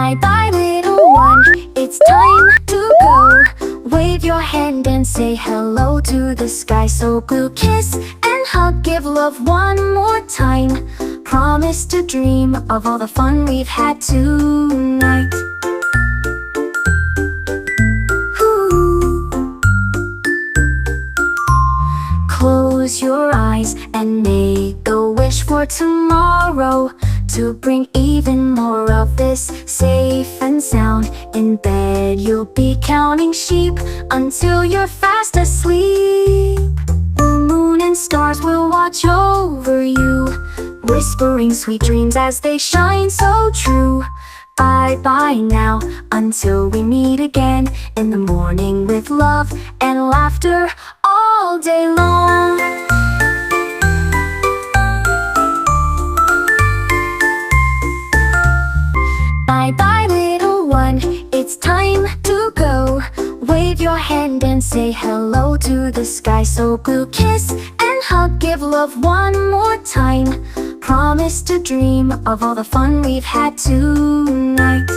Bye bye little one, it's time to go. Wave your hand and say hello to the sky so blue. Kiss and hug, give love one more time. Promise to dream of all the fun we've had tonight. Ooh. Close your eyes and make a wish for tomorrow, to bring even more of this safe and sound. In bed you'll be counting sheep until you're fast asleep. The moon and stars will watch over you, whispering sweet dreams as they shine so true. Bye bye now, until we meet again in the morning with love and laughter all day long. Bye bye little one, it's time to go. Wave your hand and say hello to the sky so blue. Kiss and hug, give love one more time. Promise to dream of all the fun we've had tonight.